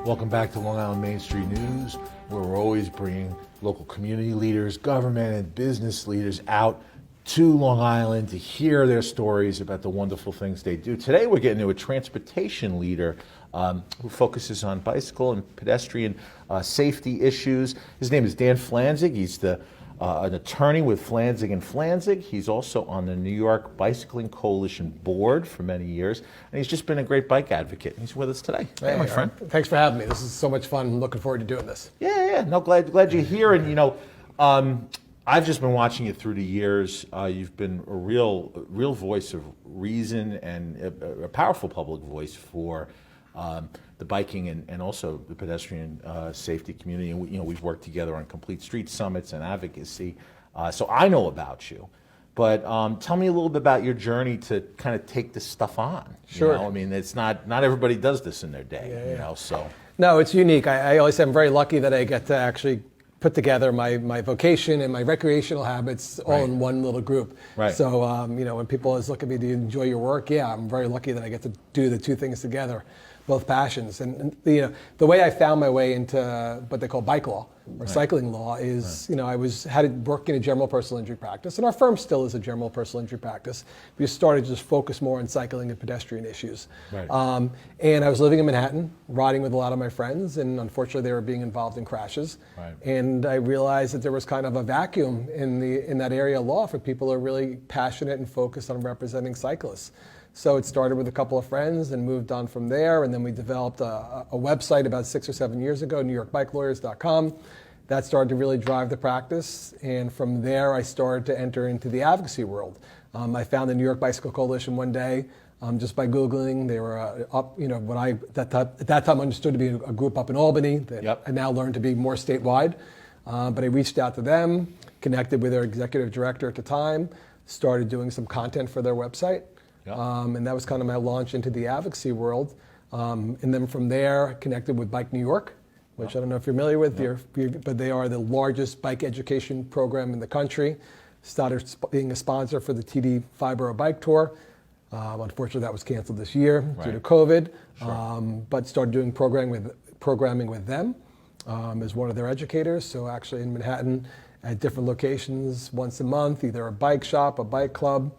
Welcome back to Long Island Main Street News, where we're always bringing local community leaders, government and business leaders out to Long Island to hear their stories about the wonderful things they do. Today we're getting to a transportation leader who focuses on bicycle and pedestrian safety issues. His name is Dan Flanzig. He's an attorney with Flanzig and Flanzig. He's also on the New York Bicycling Coalition board for many years, and he's just been a great bike advocate. He's with us today. Hey, my friend. Thanks for having me. This is so much fun. I'm looking forward to doing this. Yeah. No, glad you're here. And I've just been watching you through the years. You've been a real voice of reason and a powerful public voice for the biking and also the pedestrian safety community. And we've worked together on complete street summits and advocacy. So I know about you. But tell me a little bit about your journey to kind of take this stuff on. Sure. I mean, it's not everybody does this in their day. Yeah. So. No, it's unique. I always say I'm very lucky that I get to actually put together my vocation and my recreational habits all in one little group. Right. So, when people always look at me, do you enjoy your work? Yeah, I'm very lucky that I get to do the two things together, both passions. And the way I found my way into what they call bike law or cycling law is, I had to work in a general personal injury practice, and our firm still is a general personal injury practice. We started to just focus more on cycling and pedestrian issues. Right. And I was living in Manhattan, riding with a lot of my friends, and unfortunately they were being involved in crashes. Right. And I realized that there was kind of a vacuum in that area of law for people who are really passionate and focused on representing cyclists. So it started with a couple of friends and moved on from there, and then we developed a website about 6 or 7 years ago, NewYorkBikeLawyers.com. That started to really drive the practice, and from there I started to enter into the advocacy world. I found the New York Bicycle Coalition one day just by Googling. They were up, what I at that time understood to be a group up in Albany that I now learned to be more statewide. But I reached out to them, connected with their executive director at the time, started doing some content for their website. And that was kind of my launch into the advocacy world. And then from there, connected with Bike New York, which I don't know if you're familiar with, but they are the largest bike education program in the country. Started being a sponsor for the TD Five-Borough Bike Tour. Unfortunately, that was canceled this year due to COVID. Sure. But started doing programming with them as one of their educators. So actually in Manhattan at different locations once a month, either a bike shop, a bike club,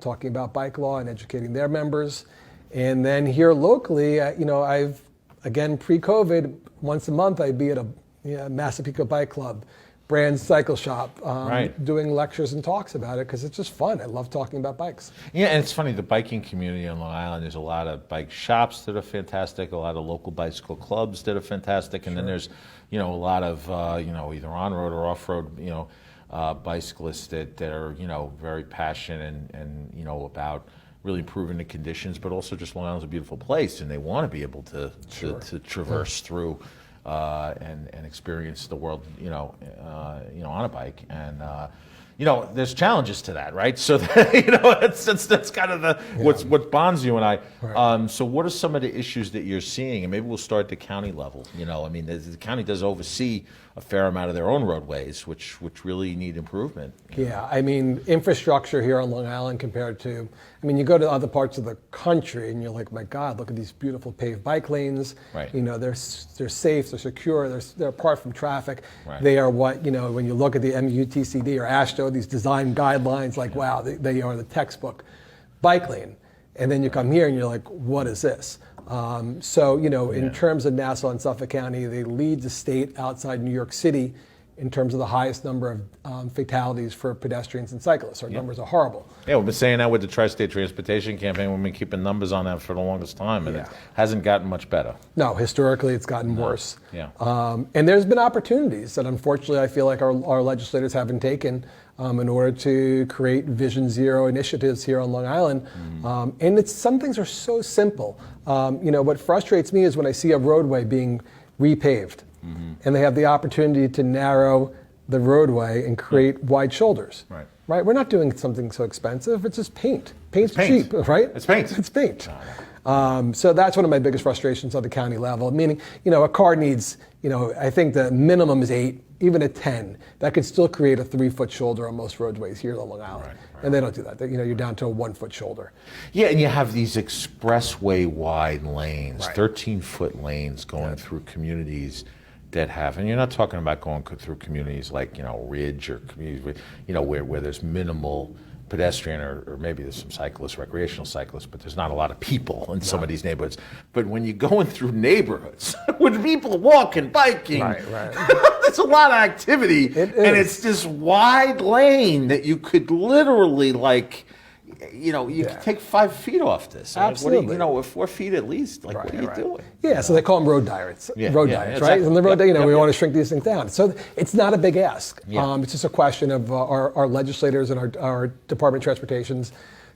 talking about bike law and educating their members. And then here locally, I've, again, pre-COVID, once a month I'd be at a Massapequa Bike Club, Brand Cycle Shop, doing lectures and talks about it because it's just fun. I love talking about bikes. Yeah, and it's funny, the biking community on Long Island, there's a lot of bike shops that are fantastic, a lot of local bicycle clubs that are fantastic, and then there's, a lot of, either on-road or off-road, bicyclists that are, very passionate and about really improving the conditions, but also just Long Island's a beautiful place, and they want to be able to traverse through and experience the world, on a bike. And there's challenges to that, right? So that's kind of what bonds you and I. Right. So what are some of the issues that you're seeing? And maybe we'll start at the county level. The county does oversee a fair amount of their own roadways, which really need improvement. Yeah, infrastructure here on Long Island compared to, you go to other parts of the country and you're like, my God, look at these beautiful paved bike lanes. Right. They're safe, they're secure, they're apart from traffic. Right. They are what, when you look at the MUTCD or AASHTO, these design guidelines, like, wow, they are the textbook bike lane. And then you come here and you're like, what is this? In terms of Nassau and Suffolk County, they lead the state outside New York City in terms of the highest number of fatalities for pedestrians and cyclists. Our numbers are horrible. Yeah, we've been saying that with the TriState Transportation Campaign. We've been keeping numbers on that for the longest time, and it hasn't gotten much better. No, historically it's gotten worse. Yeah. And there's been opportunities that unfortunately I feel like our legislators haven't taken in order to create Vision Zero initiatives here on Long Island. And some things are so simple. What frustrates me is when I see a roadway being repaved, and they have the opportunity to narrow the roadway and create wide shoulders. Right? We're not doing something so expensive. It's just paint. Paint's cheap, right? It's paint. It's paint. So that's one of my biggest frustrations on the county level. Meaning, a car needs, I think the minimum is 8 even at 10, that could still create a 3-foot shoulder on most roadways here on Long Island. And they don't do that. You're down to a 1-foot shoulder. Yeah, and you have these expressway wide lanes, Right. 13-foot lanes going through communities that have, and you're not talking about going through communities like, Ridge or communities, where there's minimal pedestrian or maybe there's some cyclists, recreational cyclists, but there's not a lot of people in some of these neighborhoods. But when you're going through neighborhoods with people walking, biking, Right. there's a lot of activity, It and is. it's this wide lane that you could literally you could take 5 feet off this. Absolutely. What do you, 4 feet at least. What are you doing? Yeah, so they call them road diets. Yeah, road yeah, diets, exactly. right? And the road, Yep, we yep. want to shrink these things down. So it's not a big ask. Yeah. It's just a question of our legislators and our Department of Transportation's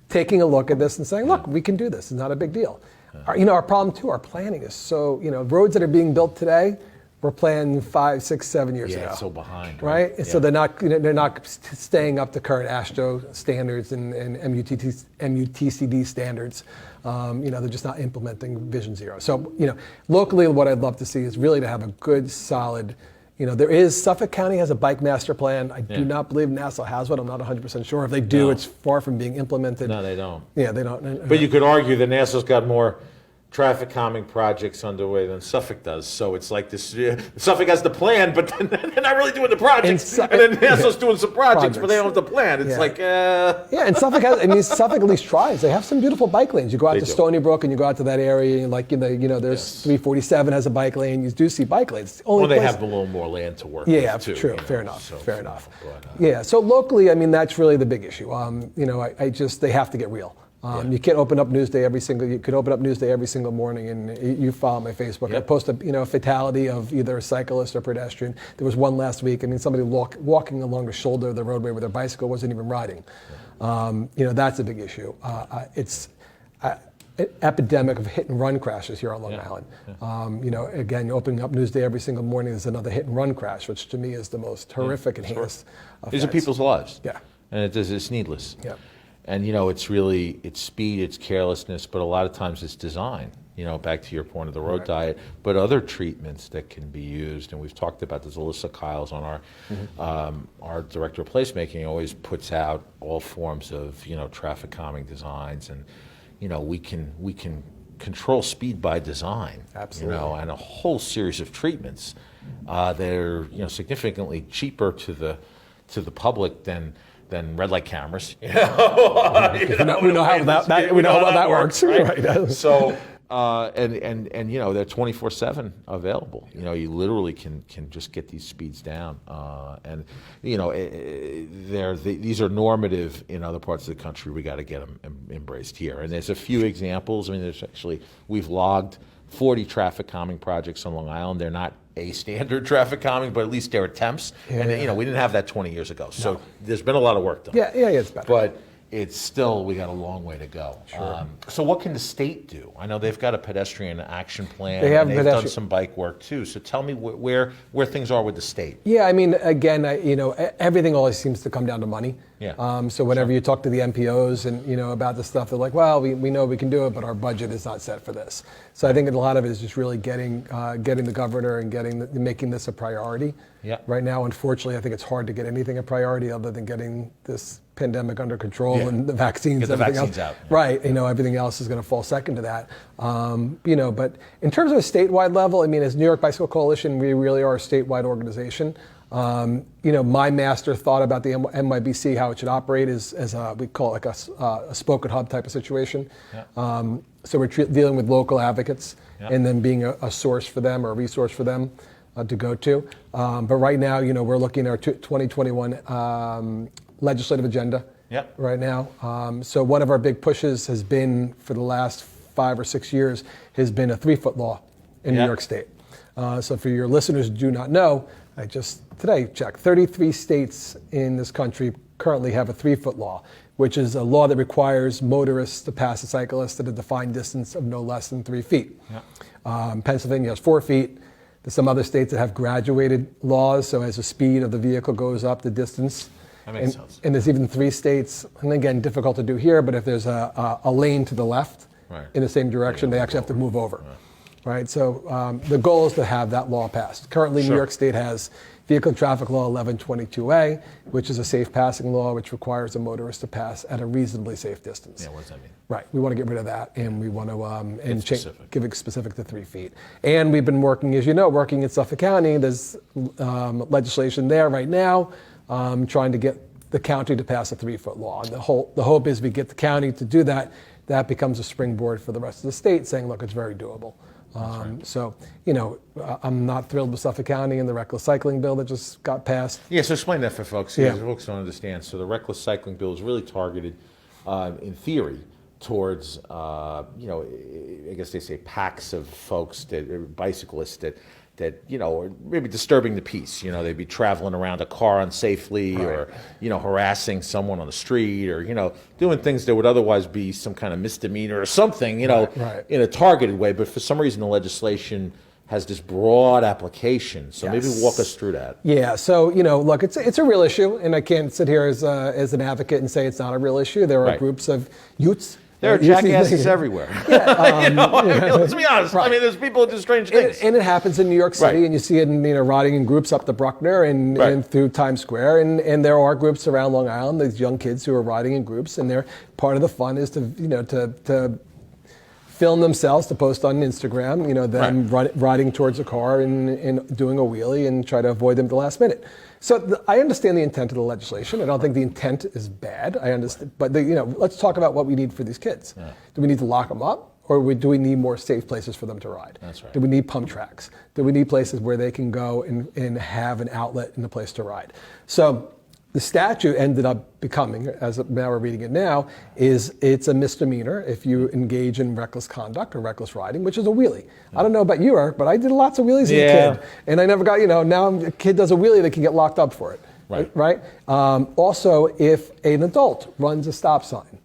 taking a look at this and saying, look, we can do this. It's not a big deal. Our problem too, our planning is so, roads that are being built today, were planned 5, 6, 7 years ago. Yeah, it's so behind. Right? Yeah. So they're not staying up to current AASHTO standards and MUTCD standards. They're just not implementing Vision Zero. So, locally, what I'd love to see is really to have a good, solid, Suffolk County has a bike master plan. I do not believe Nassau has one. I'm not 100% sure. If they do, it's far from being implemented. No, they don't. Yeah, they don't. But you could argue that Nassau's got more traffic calming projects underway than Suffolk does. So it's like this, Suffolk has the plan, but then they're not really doing the projects. And then Nassau's doing some projects, but they don't have the plan. It's Yeah, and Suffolk Suffolk at least tries. They have some beautiful bike lanes. You go out to Stony Brook and you go out to that area, and there's 347 has a bike lane. You do see bike lanes. It's the only well, they place- have a little more land to work Yeah, with, too. true. Fair enough. Fair enough. But, Yeah. So locally, that's really the big issue. They have to get real. You can't open up Newsday you could open up Newsday every single morning, and you follow my Facebook. Yep. I post a fatality of either a cyclist or pedestrian. There was one last week. Somebody walking along the shoulder of the roadway with their bicycle, wasn't even riding. That's a big issue. It's an epidemic of hit and run crashes here on Long Island. Again, opening up Newsday every single morning, there's another hit and run crash, which to me is the most horrific and heinous these are offense. people's lives. Yeah. And it's needless. Yeah. And, it's speed, it's carelessness, but a lot of times it's design, back to your point of the road diet, but other treatments that can be used. And we've talked about this. Alyssa Kyles on our director of placemaking always puts out all forms of, traffic calming designs. And, we can control speed by design. Absolutely. And a whole series of treatments that are, significantly cheaper to the public than red light cameras. We know how that works. Right. So, they're 24/7 available. You literally can just get these speeds down. These are normative in other parts of the country. We got to get them embraced here. And there's a few examples. We've logged 40 traffic calming projects on Long Island. They're not a standard traffic calming, but at least they're attempts. Yeah. And we didn't have that 20 years ago. So there's been a lot of work done. Yeah, it's better. But it's still, we got a long way to go. Sure. So what can the state do? I know they've got a pedestrian action plan. They have and they've done some bike work too. So tell me where things are with the state. Yeah, again, everything always seems to come down to money. Yeah. So whenever you talk to the MPOs and about this stuff, they're like, well, we know we can do it, but our budget is not set for this. So I think a lot of it is just really getting the governor and making this a priority. Yeah. Right now, unfortunately, I think it's hard to get anything a priority other than getting this pandemic under control and the vaccines. Get the everything vaccines else. out. Yeah. Right. Everything else is going to fall second to that. But in terms of a statewide level, as New York Bicycle Coalition, we really are a statewide organization. My master thought about the NYBC, how it should operate is as we call it a spoke and hub type of situation. Yeah. So we're dealing with local advocates and then being a source for them or a resource for them to go to. But right now, we're looking at our 2021 legislative agenda right now. So one of our big pushes has been for the last 5 or 6 years has been a 3-foot law in New York State. So for your listeners who do not know, I just today checked, 33 states in this country currently have a 3-foot law, which is a law that requires motorists to pass a cyclist at a defined distance of no less than 3 feet. Pennsylvania has 4 feet. There's some other states that have graduated laws, so as the speed of the vehicle goes up, the distance. That makes sense. And there's even 3 states, and again, difficult to do here, but if there's a lane to the left in the same direction, they actually have to move over. Right, so the goal is to have that law passed. Currently, New York State has Vehicle and Traffic Law 1122A, which is a safe passing law, which requires a motorist to pass at a reasonably safe distance. Yeah, what does that mean? Right. We want to get rid of that, and we want to give it specific to 3 feet. And we've been working, as you know, working in Suffolk County. There's legislation there right now trying to get the county to pass a 3-foot law. And the hope is we get the county to do that. That becomes a springboard for the rest of the state, saying, look, it's very doable. Right. So, I'm not thrilled with Suffolk County and the reckless cycling bill that just got passed. Yeah, so explain that for folks. Yeah. Because folks don't understand. So the reckless cycling bill is really targeted, in theory, towards, I guess they say packs of folks, bicyclists that are maybe disturbing the peace. They'd be traveling around a car unsafely, right. or, harassing someone on the street, or, doing things that would otherwise be some kind of misdemeanor or something, right. in a targeted way. But for some reason, the legislation has this broad application. So Yes. maybe walk us through that. Yeah, so, look, it's a real issue, and I can't sit here as an advocate and say it's not a real issue. There are Right. groups of youths. There are jackasses everywhere. Yeah, let's be honest. Right. I mean, there's people who do strange things. And it happens in New York City, Right. and you see it in riding in groups up to Bruckner and, Right. and through Times Square, and there are groups around Long Island. These young kids who are riding in groups, and they're part of the fun is to film themselves to post on Instagram. Them riding towards a car and doing a wheelie and try to avoid them at the last minute. So I understand the intent of the legislation. I don't think the intent is bad. I understand, but let's talk about what we need for these kids. Yeah. Do we need to lock them up, or do we need more safe places for them to ride? That's right. Do we need pump tracks? Do we need places where they can go and have an outlet and a place to ride? So the statute ended up becoming, as now we're reading it now, it's a misdemeanor if you engage in reckless conduct or reckless riding, which is a wheelie. Yeah. I don't know about you, Eric, but I did lots of wheelies as a kid. And I never got, now a kid does a wheelie, they can get locked up for it. Right? Also, if an adult runs a stop sign,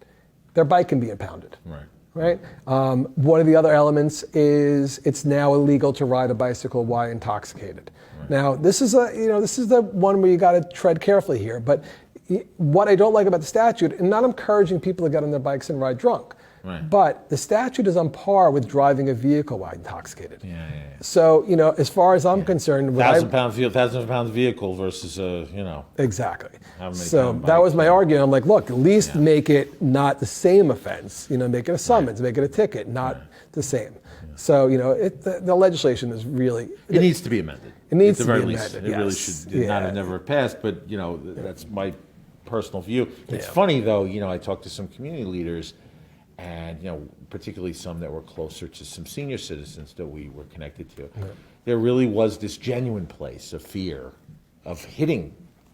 their bike can be impounded. Right? One of the other elements is it's now illegal to ride a bicycle while intoxicated. Right. Now, this is the one where you got to tread carefully here. But what I don't like about the statute, and not encouraging people to get on their bikes and ride drunk, but the statute is on par with driving a vehicle while intoxicated. So, as far as I'm concerned, 1,000 pound vehicle versus exactly. So that was my argument. I'm like, look, at least make it not the same offense. Make it a summons, make it a ticket, not the same. So the legislation is really it needs to be amended. It needs at to the be very amended. least. It really should not have never passed. But that's my personal view. It's funny though. I talked to some community leaders, and particularly some that were closer to some senior citizens that we were connected to. Yeah. There really was this genuine place of fear of hitting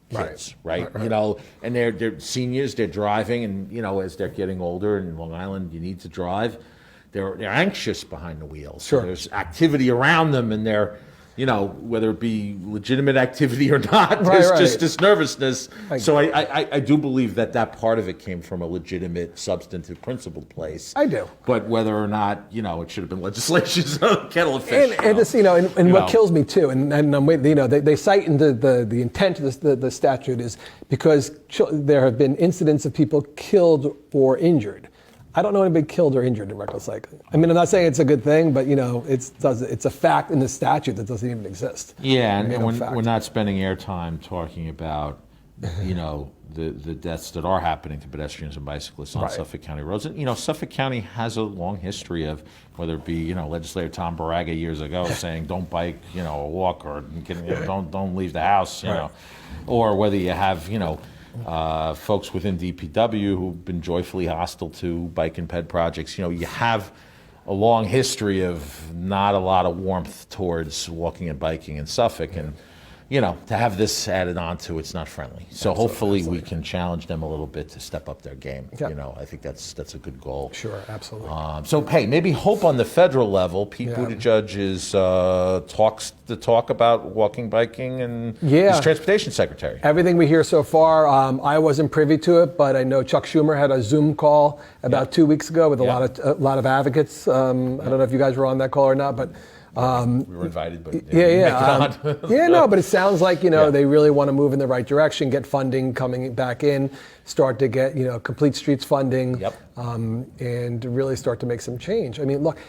kids, right? And they're seniors, they're driving, and as they're getting older in Long Island, you need to drive. They're anxious behind the wheel. So there's activity around them, and they're whether it be legitimate activity or not, there's just this nervousness. So I do believe that part of it came from a legitimate, substantive, principled place. I do. But whether or not, it should have been legislation, kettle of fish. And this, and what kills me too, and I'm waiting, they cite in the intent of the statute is because there have been incidents of people killed or injured. I don't know anybody killed or injured in reckless cycling. I mean, I'm not saying it's a good thing, but it's a fact in the statute that doesn't even exist. Yeah, and we're not spending airtime talking about, the deaths that are happening to pedestrians and bicyclists on Suffolk County roads. And, Suffolk County has a long history of whether it be, legislator Tom Barraga years ago saying don't bike, or walk, or don't leave the house, or whether you have, folks within DPW who've been joyfully hostile to bike and ped projects. You have a long history of not a lot of warmth towards walking and biking in Suffolk, and to have this added on to it's not friendly. So hopefully we can challenge them a little bit to step up their game. Yep. I think that's a good goal. Sure, absolutely. So hey, maybe hope on the federal level. Pete Buttigieg is talks the talk about walking, biking, and he's transportation secretary. Everything we hear so far, I wasn't privy to it, but I know Chuck Schumer had a Zoom call about 2 weeks ago with a lot of advocates. I don't know if you guys were on that call or not, but. We were invited, but but it sounds like they really want to move in the right direction, get funding coming back in, start to get complete streets funding, and really start to make some change. I mean, look,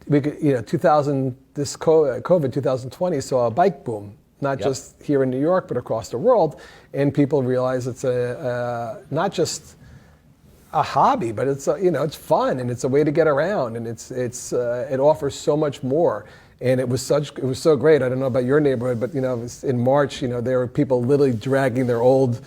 we could, 2020 saw a bike boom not Yep. just here in New York, but across the world. And people realize it's not just a hobby, but it's it's fun and it's a way to get around, and it offers so much more. And it was so great. I don't know about your neighborhood, but in March, there were people literally dragging their old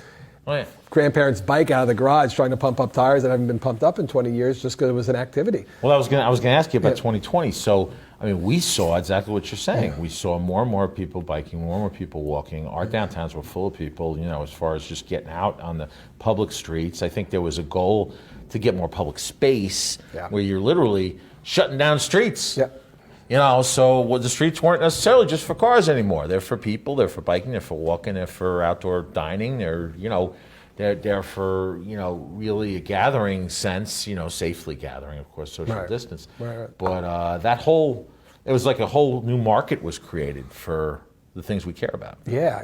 grandparents' bike out of the garage, trying to pump up tires that haven't been pumped up in 20 years, just because it was an activity. Well, I was gonna ask you about 2020. So, I mean, we saw exactly what you're saying. Yeah. We saw more and more people biking, more and more people walking. Our downtowns were full of people, as far as just getting out on the public streets. I think there was a goal to get more public space where you're literally shutting down streets. Yeah. So the streets weren't necessarily just for cars anymore. They're for people, they're for biking, they're for walking, they're for outdoor dining, they're for, really a gathering sense, safely gathering, of course, social distance. Right. But it was like a whole new market was created for the things we care about. Yeah.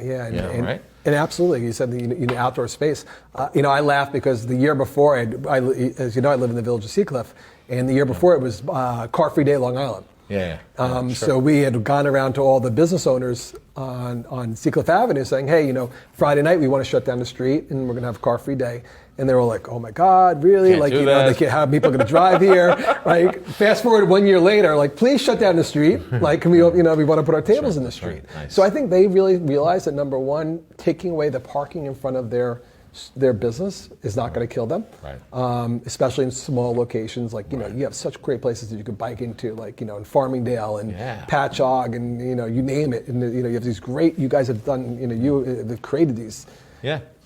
Right? And absolutely, you said the outdoor space. I laugh because the year before, as you know, I live in the village of Seacliff, and the year before it was Car Free Day, Long Island. Sure. So we had gone around to all the business owners on Seacliff Avenue saying, hey, Friday night we want to shut down the street and we're going to have Car-Free Day. And they were like, oh my God, really? Can't do that. How are people going to drive here? Right? Fast forward 1 year later, please shut down the street. Can we, we want to put our tables in the street. Right. Nice. So I think they really realized that, number one, taking away the parking in front of their business is not going to kill them, especially in small locations. You have such great places that you could bike into, in Farmingdale and Patchogue and you name it. And you have these great. You guys have done. They've created these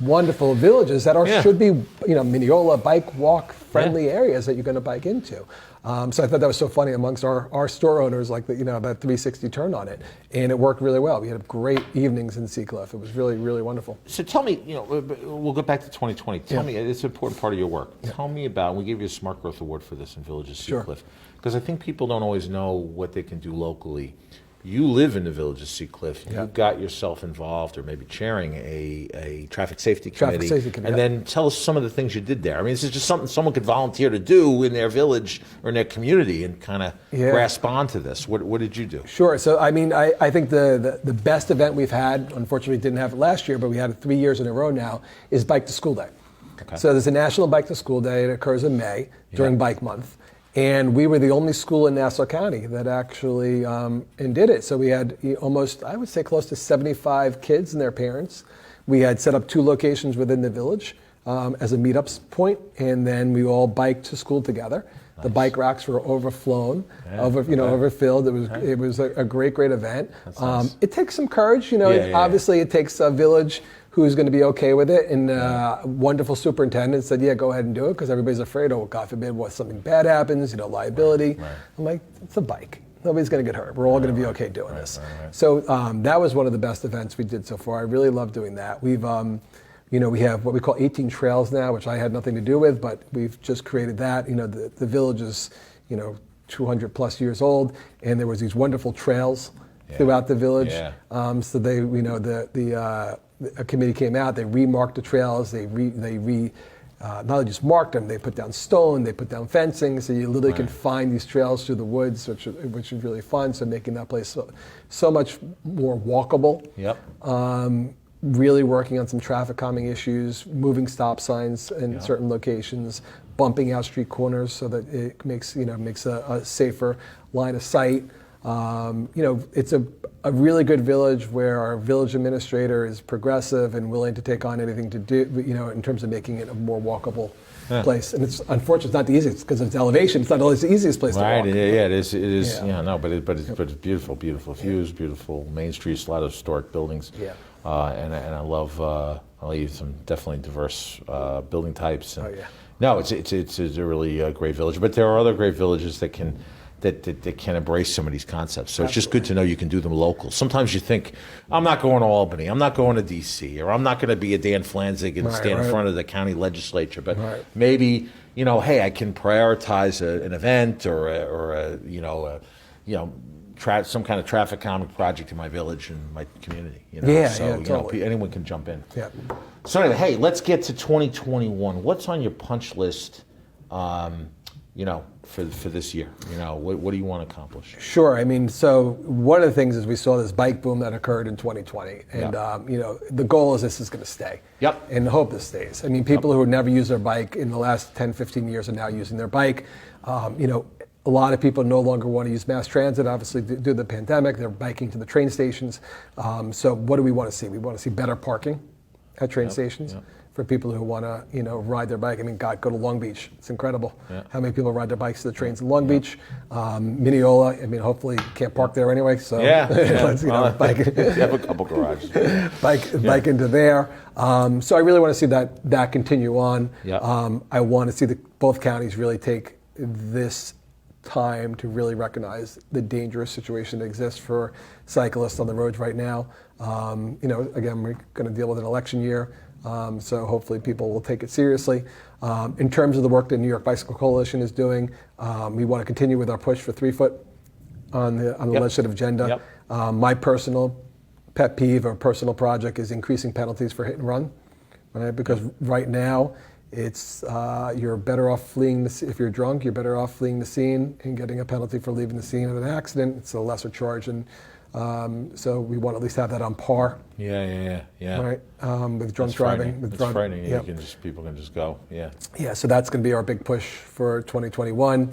wonderful villages that should be Mineola bike walk friendly areas that you're going to bike into. So I thought that was so funny amongst our store owners, that 360 turn on it, and it worked really well. We had great evenings in Seacliff. It was really, really wonderful. So tell me, we'll go back to 2020. Tell me, it's an important part of your work. Tell me about, we gave you a Smart Growth Award for this in Village of Seacliff, because I think people don't always know what they can do locally. You live in the Village of Seacliff. You got yourself involved, or maybe chairing a traffic safety committee. And then tell us some of the things you did there. I mean, this is just something someone could volunteer to do in their village or in their community and kind of grasp onto this. What did you do? Sure. So, I think the best event we've had, unfortunately didn't have it last year, but we had it 3 years in a row now, is Bike to School Day. Okay. So there's a National Bike to School Day. It occurs in May during Bike Month. And we were the only school in Nassau County that actually and did it. So we had almost, I would say, close to 75 kids and their parents. We had set up 2 locations within the village as a meetups point, and then we all biked to school together. Nice. The bike racks were overflown, overfilled. It was a great event. Nice. It takes some courage, obviously it takes a village who's going to be okay with it, and wonderful superintendent said, go ahead and do it, because everybody's afraid, God forbid, something bad happens, liability. Right. I'm like, it's a bike. Nobody's going to get hurt. We're all going to be okay doing this. Right. So that was one of the best events we did so far. I really love doing that. We've, we have what we call 18 trails now, which I had nothing to do with, but we've just created that. The village is, 200 plus years old, and there was these wonderful trails throughout the village. So they, a committee came out, they remarked the trails, they not only just marked them, they put down stone, they put down fencing, so you literally can find these trails through the woods, which is really fun, so making that place so much more walkable. Really working on some traffic calming issues, moving stop signs in certain locations, bumping out street corners so that it makes a safer line of sight. It's a really good village where our village administrator is progressive and willing to take on anything to do, in terms of making it a more walkable place. And it's unfortunate, it's not the easiest because it's elevation. It's not always the easiest place to walk. Right, it is. It is. But it's beautiful views, beautiful main streets, a lot of historic buildings. And I love. I'll use some definitely diverse building types. And, no, it's a really great village. But there are other great villages that can embrace some of these concepts. So it's just good to know you can do them local. Sometimes you think, I'm not going to Albany, I'm not going to D.C., or I'm not going to be a Dan Flanzig and stand in front of the county legislature. But maybe, hey, I can prioritize an event or some kind of traffic calming project in my village and my community. Totally. Anyone can jump in. So anyway, hey, let's get to 2021. What's on your punch list for this year? What do you want to accomplish? Sure. I mean, so one of the things is we saw this bike boom that occurred in 2020. And, the goal is this is going to stay. Yep. And hope this stays. I mean, people who never used their bike in the last 10, 15 years are now using their bike. A lot of people no longer want to use mass transit, obviously, due to the pandemic. They're biking to the train stations. So what do we want to see? We want to see better parking at train stations for people who want to, ride their bike. I mean, God, go to Long Beach. It's incredible how many people ride their bikes to the trains in Long Beach. Mineola, I mean, hopefully you can't park there anyway. So let's, bike. You have a couple garages. Bike into there. So I really want to see that continue on. I want to see both counties really take this time to really recognize the dangerous situation that exists for cyclists on the roads right now. Again, we're going to deal with an election year, so hopefully people will take it seriously. In terms of the work the New York Bicycle Coalition is doing, we want to continue with our push for 3-foot on the legislative agenda. My personal pet peeve or personal project is increasing penalties for hit and run, right? Because right now, it's you're better off fleeing if you're drunk. You're better off fleeing the scene and getting a penalty for leaving the scene of an accident. It's a lesser charge, and so we want to at least have that on par. Yeah. Right, with drunk driving. It's frightening. People can just go. Yeah. So that's going to be our big push for 2021.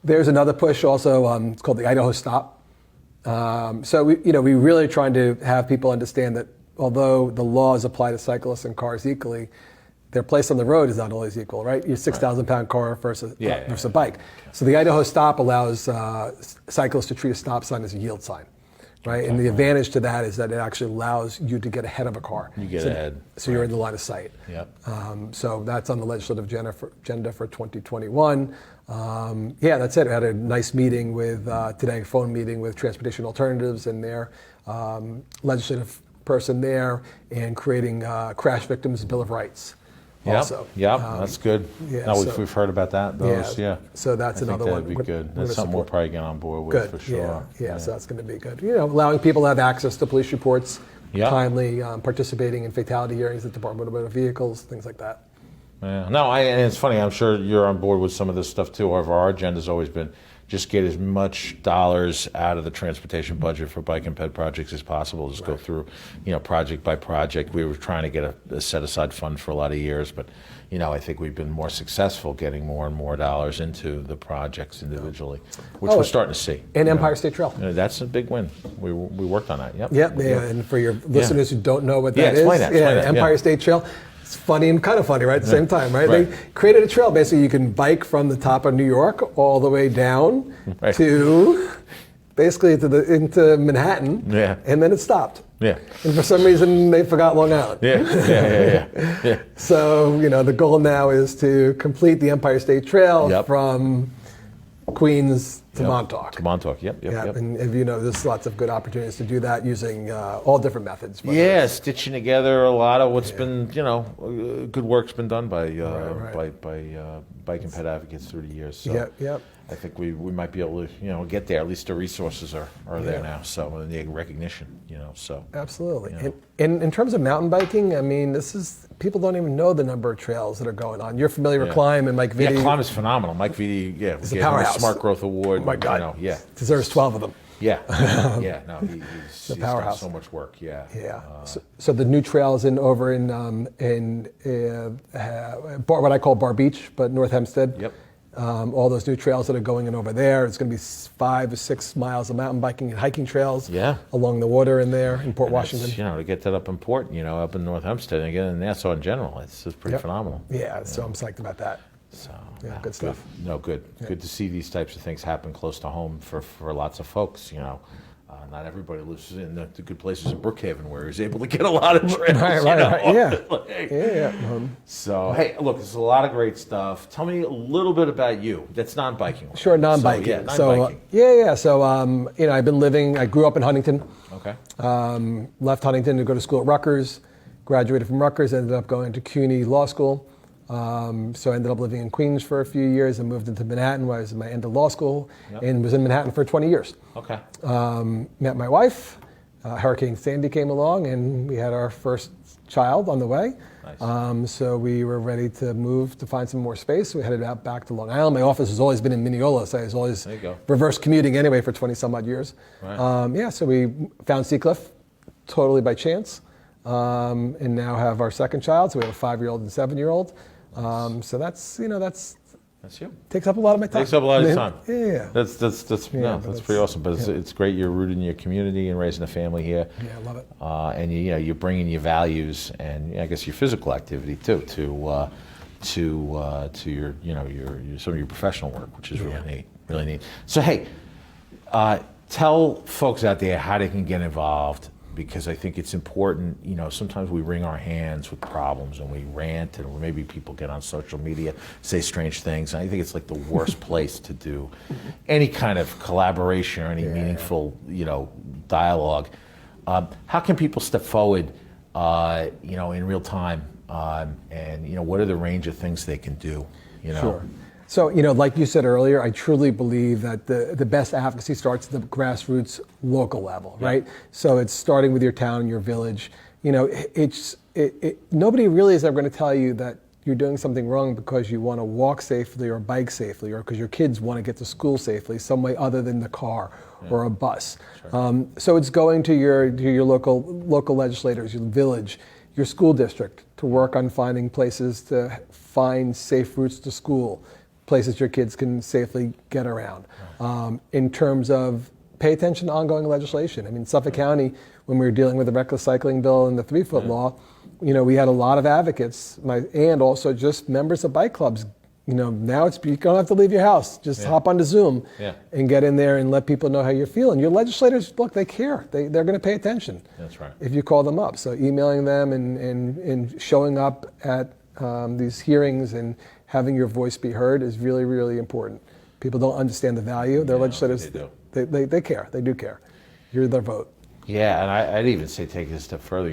There's another push also. It's called the Idaho Stop. So we really trying to have people understand that although the laws apply to cyclists and cars equally, their place on the road is not always equal, right? Your 6,000-pound car versus a bike. So the Idaho Stop allows cyclists to treat a stop sign as a yield sign, right? And the advantage to that is that it actually allows you to get ahead of a car. You get ahead. So you're in the line of sight. So that's on the legislative agenda for 2021. That's it. I had a nice meeting today, a phone meeting with Transportation Alternatives and their legislative person there, and creating Crash Victims Bill of Rights. Also. That's good. We've heard about that. So that's another one. That'd be good. That's something we'll probably get on board with for sure. So that's going to be good. Allowing people to have access to police reports, timely, participating in fatality hearings at the Department of Motor Vehicles, things like that. And it's funny. I'm sure you're on board with some of this stuff too. However, our agenda's always been just get as much dollars out of the transportation budget for bike and ped projects as possible. Just go through, project by project. We were trying to get a set-aside fund for a lot of years, but, I think we've been more successful getting more and more dollars into the projects individually, which we're starting to see. And Empire State Trail. That's a big win. We worked on that. And for your listeners who don't know what that is, explain that. Empire State Trail. It's funny and kind of funny, right? At the same time, right? They created a trail. Basically, you can bike from the top of New York all the way down to basically into Manhattan, and then it stopped. And for some reason, they forgot Long Island. So, the goal now is to complete the Empire State Trail from Queens to Montauk. And there's lots of good opportunities to do that using all different methods. Stitching together a lot of what's been, good work's been done by bike and ped advocates through the years. So I think we might be able to, get there. At least the resources are there now. So and the recognition, so. Absolutely. And in terms of mountain biking, I mean, people don't even know the number of trails that are going on. You're familiar with Climb and Mike Vitti. Climb is phenomenal. Mike Vitti, it's a powerhouse. Smart Growth Award. Oh my God. Deserves 12 of them. He's powerhouse. Done so much work. So the new trails over in what I call Bar Beach, but North Hempstead. All those new trails that are going in over there. It's going to be 5 or 6 miles of mountain biking and hiking trails along the water in there in Port Washington. To get that up in Port, up in North Hempstead and again in Nassau in general, it's pretty phenomenal. So I'm psyched about that. So good stuff. Good. Good to see these types of things happen close to home for lots of folks. Not everybody lives in the good places in Brookhaven where he's able to get a lot of trails. So, hey, look, there's a lot of great stuff. Tell me a little bit about you. That's non-biking. Sure, non-biking. I grew up in Huntington. Left Huntington to go to school at Rutgers. Graduated from Rutgers, ended up going to CUNY Law School. So I ended up living in Queens for a few years and moved into Manhattan where I was in my end of law school and was in Manhattan for 20 years. Met my wife, Hurricane Sandy came along, and we had our first child on the way. Nice. So we were ready to move to find some more space. We headed out back to Long Island. My office has always been in Mineola, so I was always There you go. reverse commuting anyway for 20 some odd years. Right. So we found Seacliff totally by chance, and now have our second child. So we have a 5-year-old and 7-year-old. So that's That's you. takes up a lot of my time. Takes up a lot of your time. Yeah. That's Yeah, that's pretty awesome. But it's great you're rooted in your community and raising a family here. Yeah, I love it. And you're bringing your values and I guess your physical activity too to your some of your professional work, which is really neat. So hey, tell folks out there how they can get involved, because I think it's important. Sometimes we wring our hands with problems and we rant, and maybe people get on social media, say strange things. And I think it's like the worst place to do any kind of collaboration or any meaningful, dialogue. How can people step forward, in real time, and what are the range of things they can do? Sure. So, like you said earlier, I truly believe that the best advocacy starts at the grassroots local level, right? So it's starting with your town, your village. Nobody really is ever going to tell you that you're doing something wrong because you want to walk safely or bike safely, or because your kids want to get to school safely some way other than the car or a bus. Right. So it's going to your local legislators, your village, your school district, to work on finding places to find safe routes to school, places your kids can safely get around. In terms of pay attention to ongoing legislation. I mean, Suffolk County, when we were dealing with the reckless cycling bill and the 3-foot law, we had a lot of advocates, and also just members of bike clubs. Now you don't have to leave your house. Just hop onto Zoom and get in there and let people know how you're feeling. Your legislators, look, they care. They're going to pay attention. That's right. If you call them up. So emailing them and showing up at these hearings and having your voice be heard is really, really important. People don't understand the value. Their legislators, they care. They do care. You're their vote. Yeah, and I'd even say take it a step further.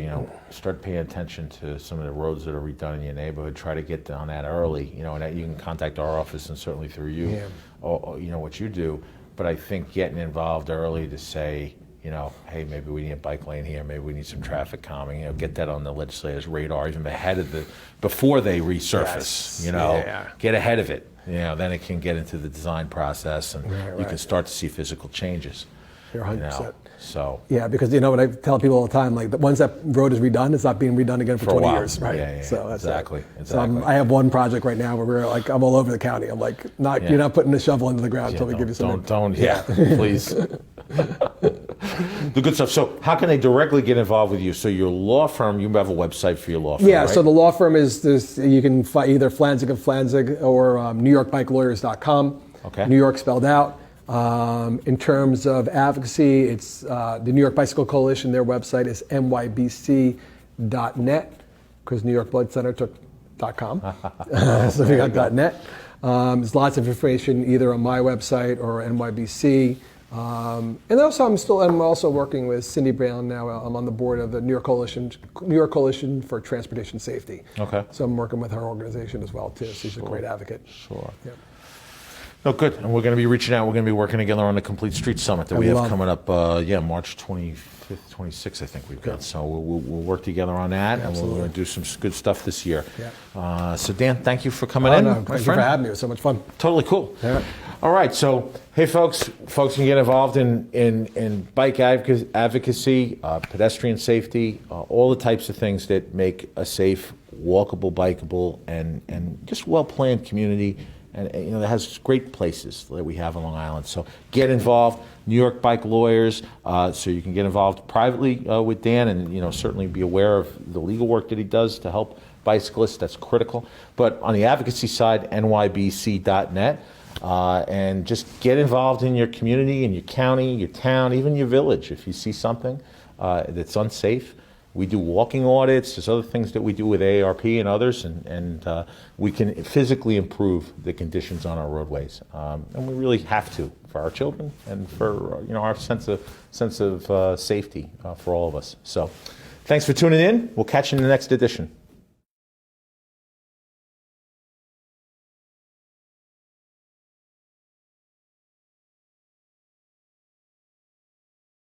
Start paying attention to some of the roads that are redone in your neighborhood. Try to get on that early. And you can contact our office and certainly through you, or what you do. But I think getting involved early to say, hey, maybe we need a bike lane here. Maybe we need some traffic calming. Get that on the legislators' radar even before they resurface. Get ahead of it. Then it can get into the design process, and you can start to see physical changes. You're 100%. So yeah, because what I tell people all the time, like once that road is redone, it's not being redone again for 20 years, right? Yeah, so that's exactly. So I have one project right now where we're like, I'm all over the county. I'm like, you're not putting a shovel into the ground until we give you some. Please. The good stuff. So how can they directly get involved with you? So your law firm, you have a website for your law firm, Yeah, right? so the law firm is this. You can find either Flanzig of Flanzig or NewYorkBikeLawyers.com. Okay. New York spelled out. In terms of advocacy, it's the New York Bicycle Coalition. Their website is NYBC.net, because New York Blood Center took .com. So we got .net. There's lots of information either on my website or NYBC. And also I'm also working with Cindy Brown now. I'm on the board of the New York Coalition for Transportation Safety. Okay. So I'm working with her organization as well too. She's a great advocate. Sure. Yep. No, good. And we're going to be reaching out. We're going to be working together on the Complete Street Summit that we have coming up, March 25th, 26th, I think we've got. So we'll work together on that, and we're going to do some good stuff this year. Yeah. So Dan, thank you for coming in. Thank you for having me. It was so much fun. Totally cool. Yeah. All right. So, hey, folks can get involved in bike advocacy, pedestrian safety, all the types of things that make a safe, walkable, bikeable, and just well-planned community. And that has great places that we have on Long Island. So get involved, New York Bike Lawyers, so you can get involved privately with Dan, and certainly be aware of the legal work that he does to help bicyclists. That's critical. But on the advocacy side, nybc.net, and just get involved in your community, in your county, your town, even your village. If you see something that's unsafe, we do walking audits. There's other things that we do with AARP and others, and we can physically improve the conditions on our roadways. And we really have to, for our children and for our sense of safety for all of us. So thanks for tuning in. We'll catch you in the next edition.